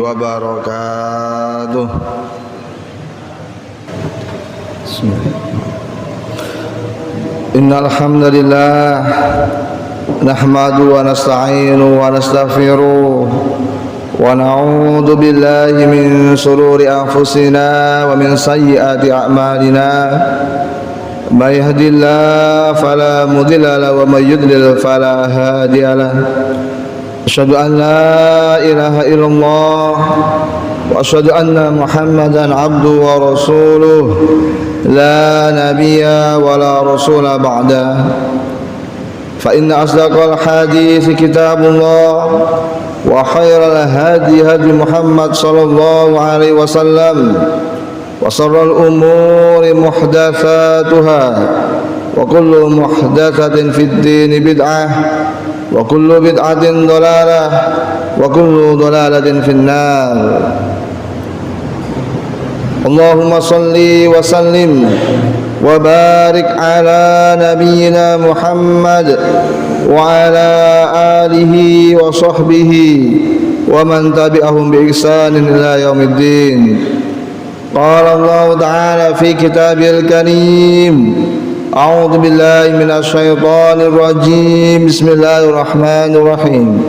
wabarakatuh. Innal hamdalillah nahmadu wa nasta'inu wa nastaghfiruh wa na'udzu billahi min shururi anfusina wa min sayyiati a'malina. May yahdihillahu fala mudilla lahu wa may yudlil fala hadiya lahu. Asyhadu an la ilaha illallah wa asyhadu anna Muhammadan abduhu wa rasuluh la nabiyya wa la rasula ba'da. Fa inna asdaqal hadits kitabullah wa khairal hadi hadi Muhammad sallallahu alaihi wasallam wa sharral umuri muhdatsatuha wa kullu muhdatsatin fid din bid'ah wa kullu bid'atin dhalalah wa kullu dhalalatin finnar. Allahumma salli wa sallim wa barik ala nabiyyina Muhammad wa ala alihi wa sahbihi wa man tabi'ahum bi ihsanin ila yaumiddin. Qala Allah ta'ala fi kitabil karim. A'udzu billahi minasy syaithanir rajim. Bismillahirrahmanirrahim.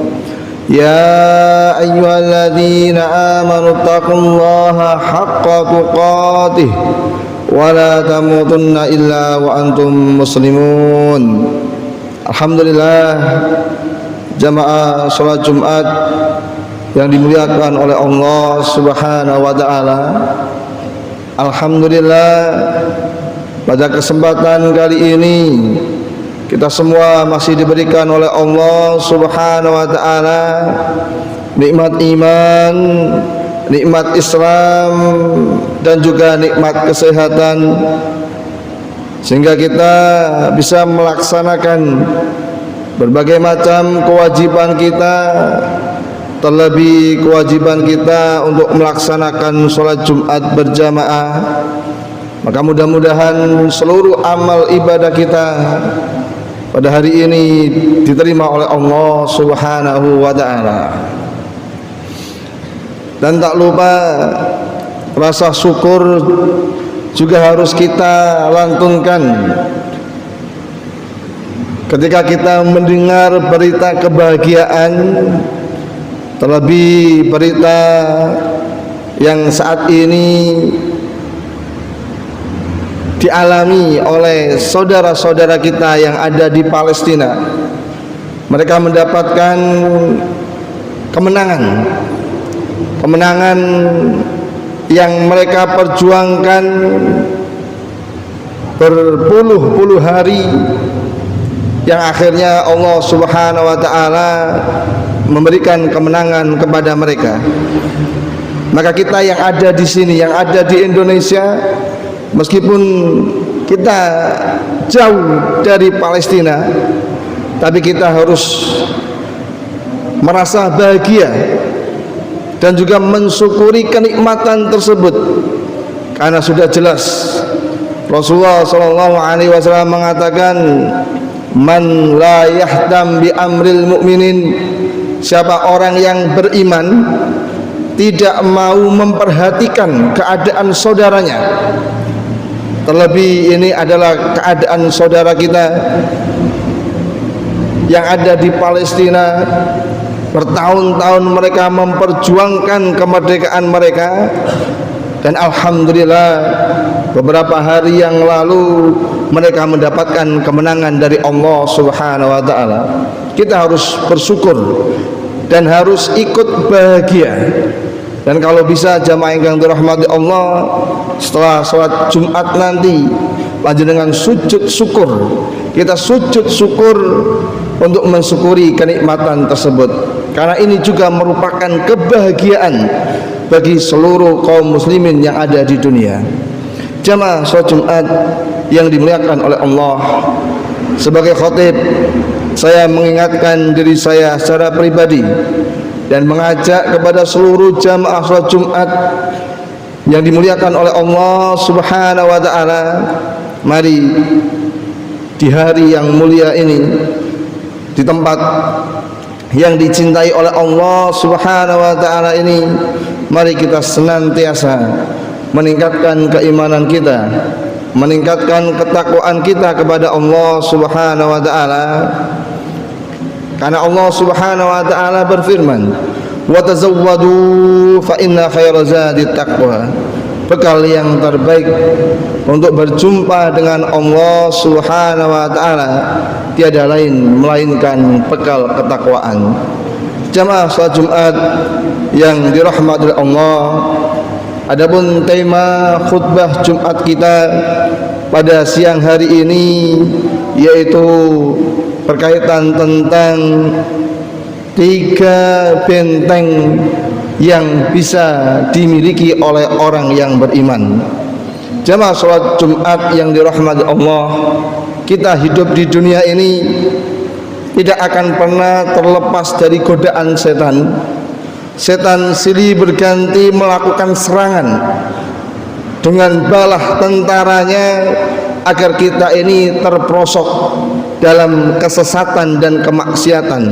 Ya ayyuhalladzina amanu taqullaha haqqa tuqatih wa la tamutunna illa wa antum muslimun. Alhamdulillah, jamaah salat Jumat yang dimuliakan oleh Allah Subhanahu wa taala. Alhamdulillah, pada kesempatan kali ini kita semua masih diberikan oleh Allah Subhanahu wa taala nikmat iman, nikmat Islam dan juga nikmat kesehatan, sehingga kita bisa melaksanakan berbagai macam kewajiban kita, terlebih kewajiban kita untuk melaksanakan sholat Jumat berjamaah. Maka mudah-mudahan seluruh amal ibadah kita pada hari ini diterima oleh Allah Subhanahu wa ta'ala. Dan tak lupa, rasa syukur juga harus kita lantunkan ketika kita mendengar berita kebahagiaan, terlebih berita yang saat ini dialami oleh saudara-saudara kita yang ada di Palestina. Mereka mendapatkan kemenangan yang mereka perjuangkan berpuluh-puluh hari, yang akhirnya Allah Subhanahu wa ta'ala memberikan kemenangan kepada mereka. Maka kita yang ada di sini, yang ada di Indonesia, meskipun kita jauh dari Palestina, tapi kita harus merasa bahagia dan juga mensyukuri kenikmatan tersebut, karena sudah jelas Rasulullah SAW mengatakan, man la yahdam bi amril mu'minin, siapa orang yang beriman tidak mau memperhatikan keadaan saudaranya, terlebih ini adalah keadaan saudara kita yang ada di Palestina. Bertahun-tahun mereka memperjuangkan kemerdekaan mereka, dan alhamdulillah beberapa hari yang lalu mereka mendapatkan kemenangan dari Allah Subhanahu wa ta'ala. Kita harus bersyukur dan harus ikut bahagia. Dan kalau bisa jamaah yang dirahmati Allah, setelah sholat Jumat nanti lanjut dengan sujud syukur. Kita sujud syukur untuk mensyukuri kenikmatan tersebut, karena ini juga merupakan kebahagiaan bagi seluruh kaum muslimin yang ada di dunia. Jamaah sholat Jumat yang dimuliakan oleh Allah, sebagai khatib saya mengingatkan diri saya secara pribadi dan mengajak kepada seluruh jamaah sholat Jumat yang dimuliakan oleh Allah Subhanahu wa ta'ala. Mari di hari yang mulia ini, di tempat yang dicintai oleh Allah Subhanahu wa taala ini, mari kita senantiasa meningkatkan keimanan kita, meningkatkan ketakwaan kita kepada Allah Subhanahu wa taala. Karena Allah Subhanahu wa taala berfirman, "Wa tazawwadu fa inna khayra zadi taqwa." Bekal yang terbaik untuk berjumpa dengan Allah Subhanahu wa taala tiada lain melainkan bekal ketakwaan. Jamaah salat Jumat yang dirahmati Allah, adapun tema khutbah Jumat kita pada siang hari ini yaitu berkaitan tentang 3 benteng yang bisa dimiliki oleh orang yang beriman. Jamaah salat Jumat yang dirahmati Allah, kita hidup di dunia ini tidak akan pernah terlepas dari godaan setan. Setan silih berganti melakukan serangan dengan balah tentaranya agar kita ini terperosok dalam kesesatan dan kemaksiatan,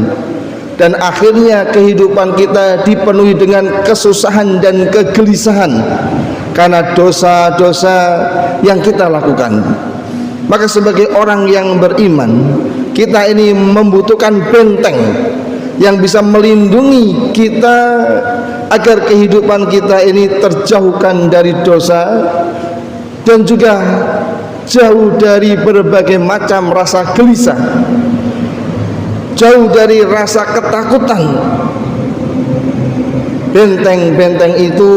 dan akhirnya kehidupan kita dipenuhi dengan kesusahan dan kegelisahan karena dosa-dosa yang kita lakukan. Maka sebagai orang yang beriman, kita ini membutuhkan benteng yang bisa melindungi kita agar kehidupan kita ini terjauhkan dari dosa dan juga jauh dari berbagai macam rasa gelisah, jauh dari rasa ketakutan. Benteng-benteng itu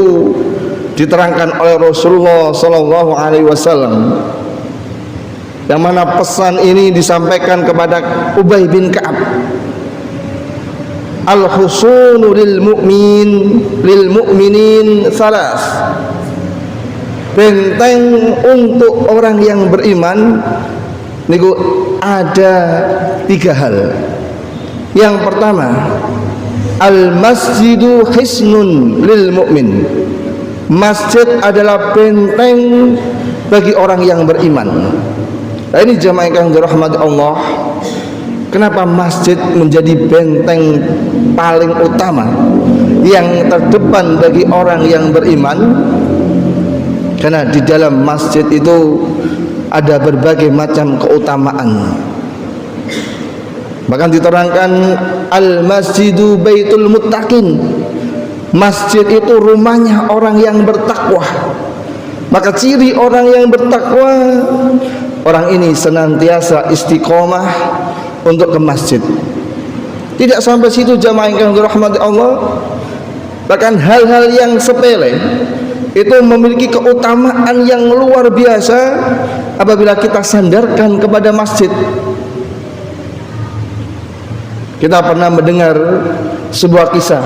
diterangkan oleh Rasulullah sallallahu alaihi wasallam, yang mana pesan ini disampaikan kepada Ubay bin Ka'ab. Al-husunu lil mu'minin salas. Benteng untuk orang yang beriman niku ada 3 hal. Yang pertama, al-masjidu hisnun lil mu'min. Masjid adalah benteng bagi orang yang beriman. Nah, ini jamaah yang dirahmati Allah, kenapa masjid menjadi benteng paling utama yang terdepan bagi orang yang beriman? Karena di dalam masjid itu ada berbagai macam keutamaan. Bahkan diterangkan al-masjidu baitul muttaqin. Masjid itu rumahnya orang yang bertakwa. Maka ciri orang yang bertakwa, orang ini senantiasa istiqomah untuk ke masjid. Tidak sampai situ jamaah yang dirahmati Allah, bahkan hal-hal yang sepele itu memiliki keutamaan yang luar biasa apabila kita sandarkan kepada masjid. Kita pernah mendengar sebuah kisah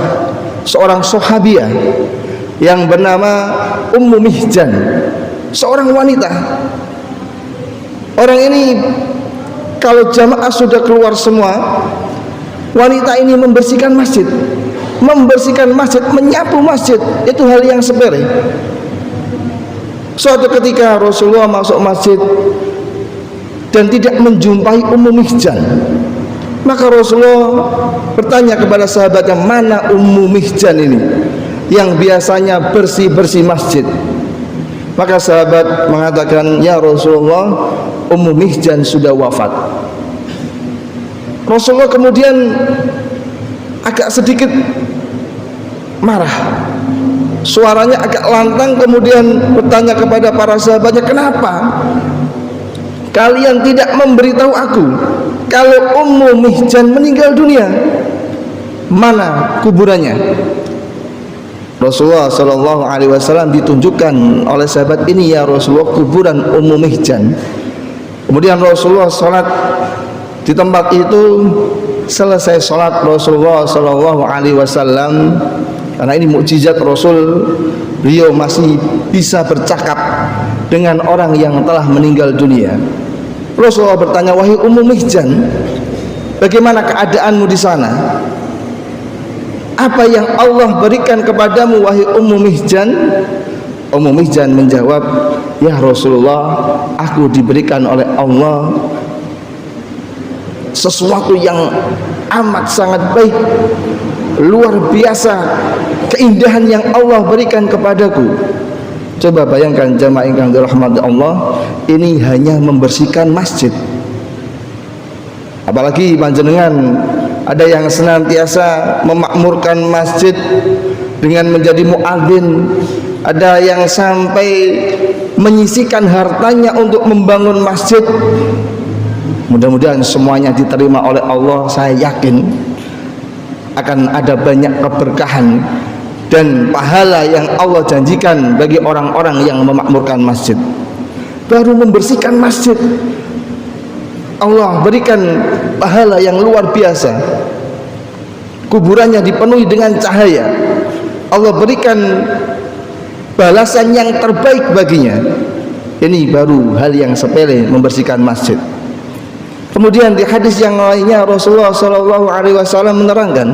seorang sahabiah yang bernama Ummu Mihjan, seorang wanita. Orang ini kalau jamaah sudah keluar semua, wanita ini membersihkan masjid, menyapu masjid, itu hal yang sepele. Suatu ketika Rasulullah masuk masjid dan tidak menjumpai Ummu Mihjan, maka Rasulullah bertanya kepada sahabatnya, mana Ummu Mihjan ini yang biasanya bersih-bersih masjid? Maka sahabat mengatakan, ya Rasulullah, Ummu Mihjan sudah wafat. Rasulullah kemudian agak sedikit marah, suaranya agak lantang, kemudian bertanya kepada para sahabatnya, kenapa kalian tidak memberitahu aku kalau Ummu Mihjan meninggal dunia? Mana kuburannya? Rasulullah sallallahu alaihi wasallam ditunjukkan oleh sahabat ini, ya Rasulullah, kuburan Ummu Mihjan. Kemudian Rasulullah salat di tempat itu. Selesai salat Rasulullah sallallahu alaihi wasallam, karena ini mukjizat Rasul, beliau masih bisa bercakap dengan orang yang telah meninggal dunia. Rasulullah bertanya, wahai Ummu Mihjan, bagaimana keadaanmu di sana? Apa yang Allah berikan kepadamu, wahai Ummu Mihjan? Ummu Mihjan menjawab, ya Rasulullah, aku diberikan oleh Allah sesuatu yang amat sangat baik, luar biasa keindahan yang Allah berikan kepadaku. Coba bayangkan jamaah yang dirahmati Allah, ini hanya membersihkan masjid. Apalagi panjenengan ada yang senantiasa memakmurkan masjid dengan menjadi muadzin, ada yang sampai menyisihkan hartanya untuk membangun masjid. Mudah-mudahan semuanya diterima oleh Allah. Saya yakin akan ada banyak keberkahan dan pahala yang Allah janjikan bagi orang-orang yang memakmurkan masjid. Baru membersihkan masjid, Allah berikan pahala yang luar biasa. Kuburannya dipenuhi dengan cahaya, Allah berikan balasan yang terbaik baginya. Ini baru hal yang sepele, membersihkan masjid. Kemudian di hadis yang lainnya Rasulullah SAW menerangkan,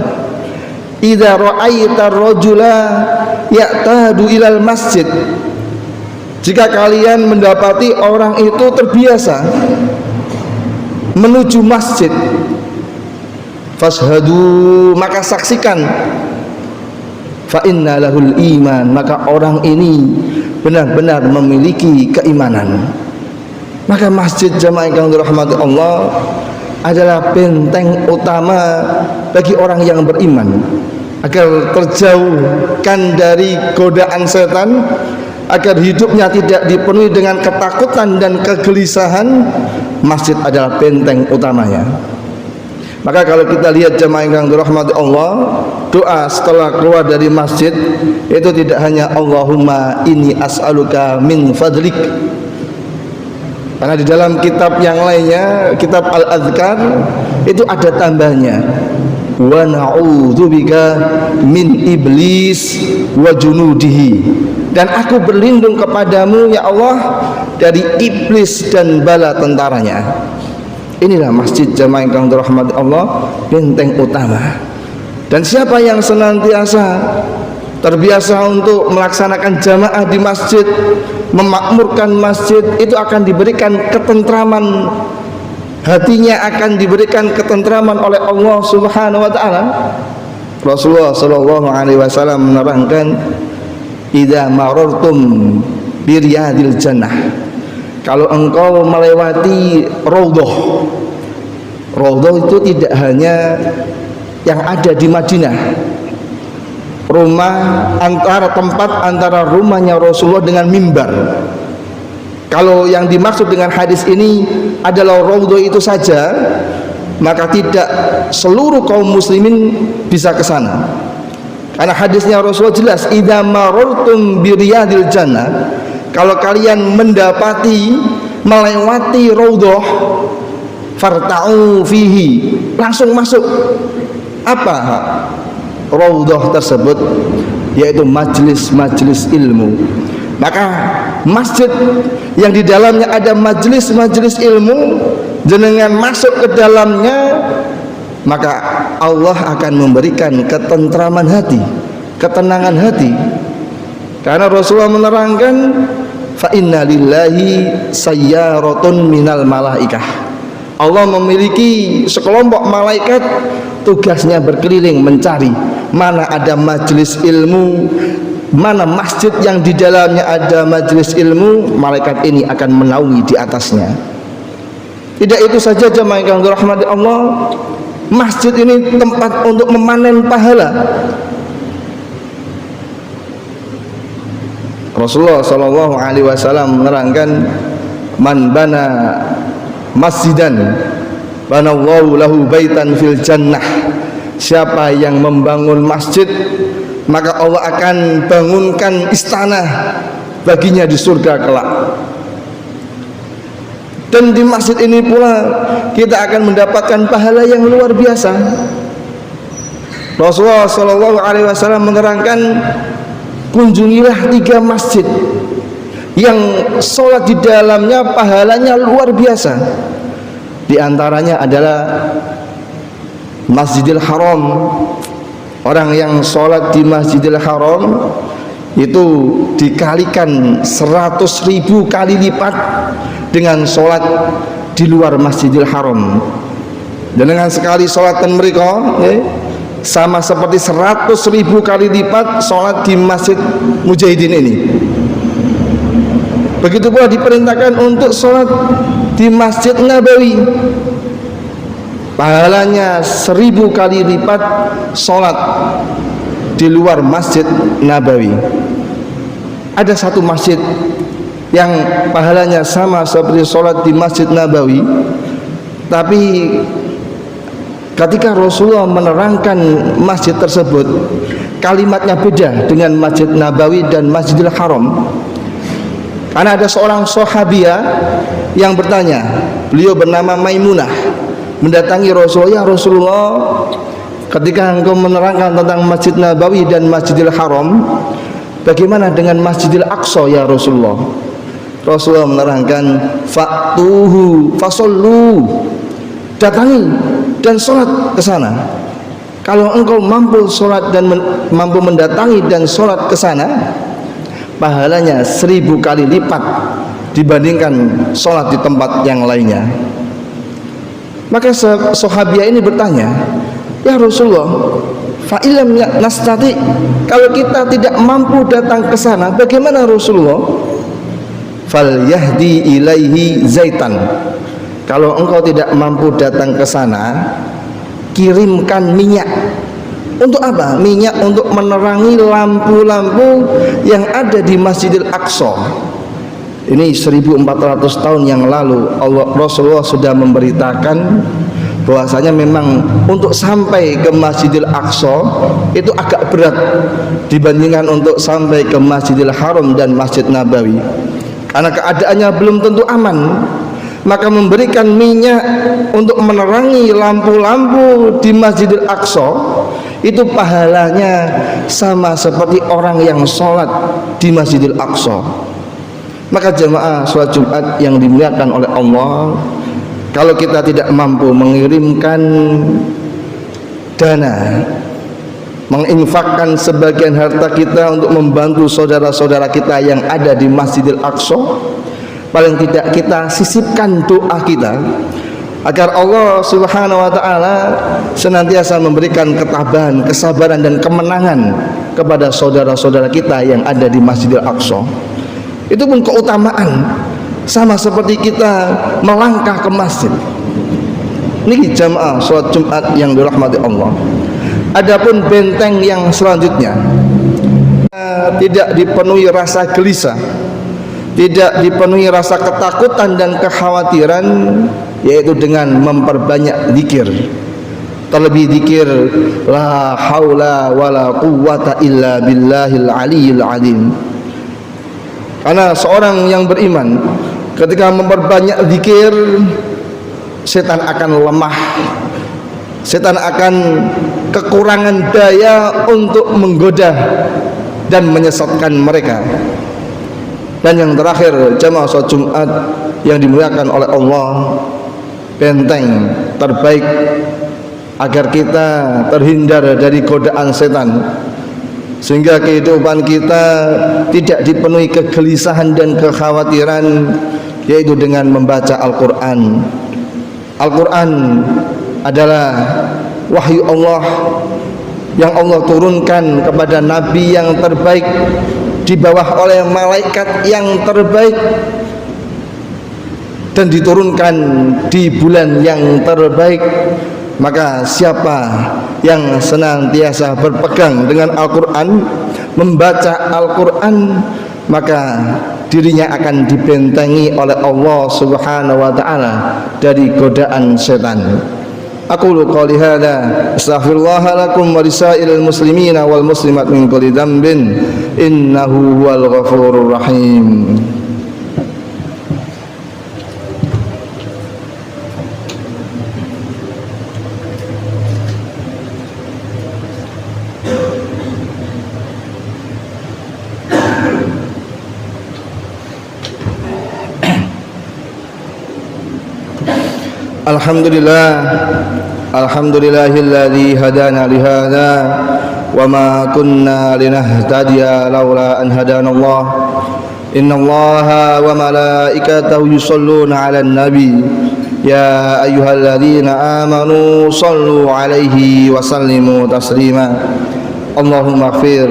idza ra'aita ar-rajula ya'tadu ilal masjid, jika kalian mendapati orang itu terbiasa menuju masjid, fashhadu, maka saksikan, fa inna lahul iman, maka orang ini benar-benar memiliki keimanan. Maka masjid jamaah yang dirahmati Allah adalah benteng utama bagi orang yang beriman, agar terjauhkan dari godaan setan, agar hidupnya tidak dipenuhi dengan ketakutan dan kegelisahan. Masjid adalah benteng utamanya. Maka kalau kita lihat jamaah yang dirahmati Allah, doa setelah keluar dari masjid itu tidak hanya Allahumma inni as'aluka min fadlik, karena di dalam kitab yang lainnya, kitab Al-Adhkar, itu ada tambahnya, wa na'udzubika min iblis wa junudihi, dan aku berlindung kepadamu ya Allah dari iblis dan bala tentaranya. Inilah masjid jamaah yang dirahmati Allah, benteng utama. Dan siapa yang senantiasa terbiasa untuk melaksanakan jamaah di masjid, memakmurkan masjid, itu akan diberikan ketentraman, hatinya akan diberikan ketentraman oleh Allah Subhanahu wa taala. Rasulullah sallallahu alaihi wasallam menerangkan, idza marartum bi riyadil jannah, kalau engkau melewati raudhah. Raudhah itu tidak hanya yang ada di Madinah, rumah tempat antara rumahnya Rasulullah dengan mimbar. Kalau yang dimaksud dengan hadis ini adalah raudhah itu saja, maka tidak seluruh kaum muslimin bisa ke sana. Karena hadisnya Rasulullah jelas, idza marartum bi riyadil jannah, kalau kalian mendapati, melewati raudhah, farta'u fihi, langsung masuk. Apa raudhah tersebut? Yaitu majlis-majlis ilmu. Maka masjid yang di dalamnya ada majlis-majlis ilmu, jenengan masuk ke dalamnya, maka Allah akan memberikan ketentraman hati, ketenangan hati. Karena Rasulullah menerangkan, fa inna lillahi sayyaratun minal malaikah, Allah memiliki sekelompok malaikat, tugasnya berkeliling mencari mana ada majelis ilmu, mana masjid yang di dalamnya ada majelis ilmu, malaikat ini akan menaungi di atasnya. Tidak itu saja jamaah yang dirahmati Allah, masjid ini tempat untuk memanen pahala. Rasulullah sallallahu alaihi wasallam menerangkan, man bana masjidan banallahu lahu baitan fil jannah, siapa yang membangun masjid, maka Allah akan bangunkan istana baginya di surga kelak. Dan di masjid ini pula kita akan mendapatkan pahala yang luar biasa. Rasulullah sallallahu alaihi wasallam menerangkan, kunjungilah 3 masjid yang sholat di dalamnya pahalanya luar biasa. Di antaranya adalah Masjidil Haram. Orang yang sholat di Masjidil Haram itu dikalikan 100.000 kali lipat dengan sholat di luar Masjidil Haram. Dengan sekali salatan mereka sama seperti 100.000 kali lipat salat di Masjid Mujahidin ini. Begitu pula diperintahkan untuk salat di Masjid Nabawi, pahalanya 1000 kali lipat salat di luar Masjid Nabawi. Ada satu masjid yang pahalanya sama seperti salat di Masjid Nabawi, tapi ketika Rasulullah menerangkan masjid tersebut, kalimatnya beda dengan Masjid Nabawi dan Masjidil Haram. Karena ada seorang sahabiah yang bertanya, beliau bernama Maimunah, mendatangi Rasulullah, "Ya Rasulullah, ketika engkau menerangkan tentang Masjid Nabawi dan Masjidil Haram, bagaimana dengan Masjidil Aqsa ya Rasulullah?" Rasulullah menerangkan, "Fa'tuhu fasallu." Datangi dan sholat ke sana. Kalau engkau mampu sholat dan mampu mendatangi dan sholat ke sana, pahalanya 1000 kali lipat dibandingkan sholat di tempat yang lainnya. Maka sahabiah ini bertanya, "Ya Rasulullah, fa'ilam nastati, kalau kita tidak mampu datang ke sana, bagaimana Rasulullah?" "Fal yahdi ilaihi zaitan." Kalau engkau tidak mampu datang ke sana, kirimkan minyak. Untuk apa? Minyak untuk menerangi lampu-lampu yang ada di Masjidil Aqsa. Ini 1400 tahun yang lalu Rasulullah sudah memberitakan bahwasanya memang untuk sampai ke Masjidil Aqsa itu agak berat dibandingkan untuk sampai ke Masjidil Haram dan Masjid Nabawi, karena keadaannya belum tentu aman. Maka memberikan minyak untuk menerangi lampu-lampu di Masjidil Aqsa itu pahalanya sama seperti orang yang sholat di Masjidil Aqsa. Maka jemaah sholat Jumat yang dimuliakan oleh Allah, kalau kita tidak mampu mengirimkan dana, menginfakkan sebagian harta kita untuk membantu saudara-saudara kita yang ada di Masjidil Aqsa, paling tidak kita sisipkan doa kita agar Allah Subhanahu wa taala senantiasa memberikan ketabahan, kesabaran dan kemenangan kepada saudara-saudara kita yang ada di Masjidil Aqsa. Itu pun keutamaan sama seperti kita melangkah ke masjid. Ini jamaah salat Jumat yang dirahmati Allah. Adapun benteng yang selanjutnya, tidak dipenuhi rasa gelisah, tidak dipenuhi rasa ketakutan dan kekhawatiran, yaitu dengan memperbanyak zikir. Terlebih zikir la haula wala quwwata illa billahil aliyil azim. Karena seorang yang beriman ketika memperbanyak zikir, setan akan lemah, setan akan kekurangan daya untuk menggoda dan menyesatkan mereka. Dan yang terakhir, jamaah salat Jumat yang dimuliakan oleh Allah, benteng terbaik agar kita terhindar dari godaan setan, sehingga kehidupan kita tidak dipenuhi kegelisahan dan kekhawatiran, yaitu dengan membaca Al-Quran. Al-Quran adalah wahyu Allah yang Allah turunkan kepada Nabi yang terbaik, di bawah oleh malaikat yang terbaik, dan diturunkan di bulan yang terbaik. Maka siapa yang senantiasa berpegang dengan Al-Quran, membaca Al-Quran, maka dirinya akan dibentengi oleh Allah Subhanahu wa ta'ala dari godaan setan. Aqulu qouli hadza astaghfirullah lakum wa lisairil muslimina wal muslimat min kulli dhanbin innahu huwal ghafurur rahim. Alhamdulillah, alhamdulillahilladzi hadana lihada wa ma kunna linahtadiya laula an hadanallah. Innallaha wa malaikatahu yusholluna 'alan nabi يا أيها الذين آمنوا صلوا عليه وسلموا تسليما اللهم اغفر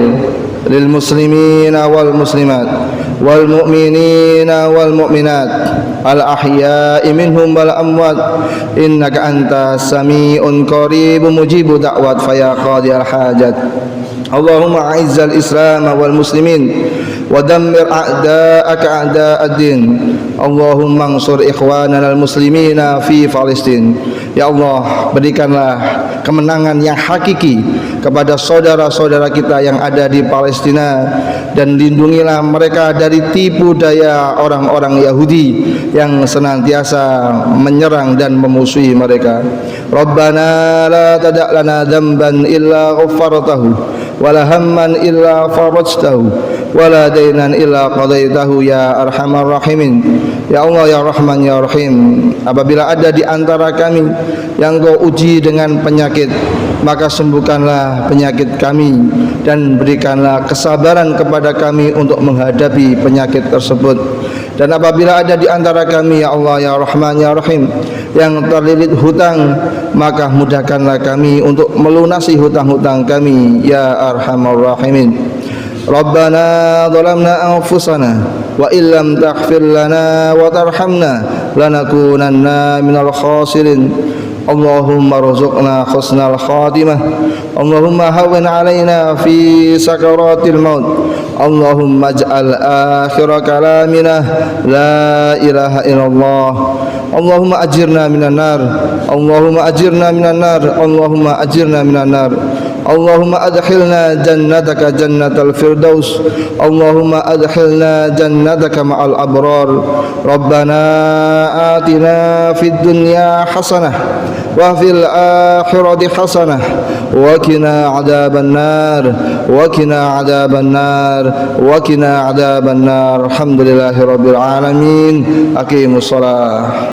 للمسلمين والمسلمات والمؤمنين والمؤمنات الأحياء منهم والأموات إنك أنت سميع قريب مجيب دعوات فيا قاضي الحاجات اللهم أعز الإسلام والمسلمين ودمر أعداءك أعداء الدين اللهم انصر إخواننا المسلمين في Palestina. Ya Allah, berikanlah kemenangan yang hakiki kepada saudara-saudara kita yang ada di Palestina, dan lindungilah mereka dari tipu daya orang-orang Yahudi yang senantiasa menyerang dan memusuhi mereka. Rabbana la tada' lana dzamban illa ghafartahu wala hamman illa farajtahu wala dainan illa qadaitahu ya arhamar rahimin. Ya Allah, ya Rahman, ya Rahim, apabila ada di antara kami yang Kau uji dengan penyakit, maka sembuhkanlah penyakit kami dan berikanlah kesabaran kepada kami untuk menghadapi penyakit tersebut. Dan apabila ada di antara kami, ya Allah, ya Rahman, ya Rahim, yang terlilit hutang, maka mudahkanlah kami untuk melunasi hutang-hutang kami, ya Arhamar Rahimin. Rabbana zalamna anfusana wa illam taghfir lana wa tarhamna lanakunanna minal khasirin. Allahumma rzuqna husnal khatimah. Allahumma hawwin alaina fi sakaratil maut. Allahumma ij'al akhira kalamina la ilaha illallah. Allahumma ajirna minan nar. Allahumma ajirna minan nar. Allahumma ajirna minan nar. Allahumma adkhilna jannataka jannatal firdaus. Allahumma adkhilna jannataka ma'al abrar. Rabbana atina fid dunya hasanah wa fil akhirati hasanah wa qina adzaban nar wa qina adzaban nar wa qina adzaban nar. Alhamdulillahirabbil alamin. Aqimus shalah.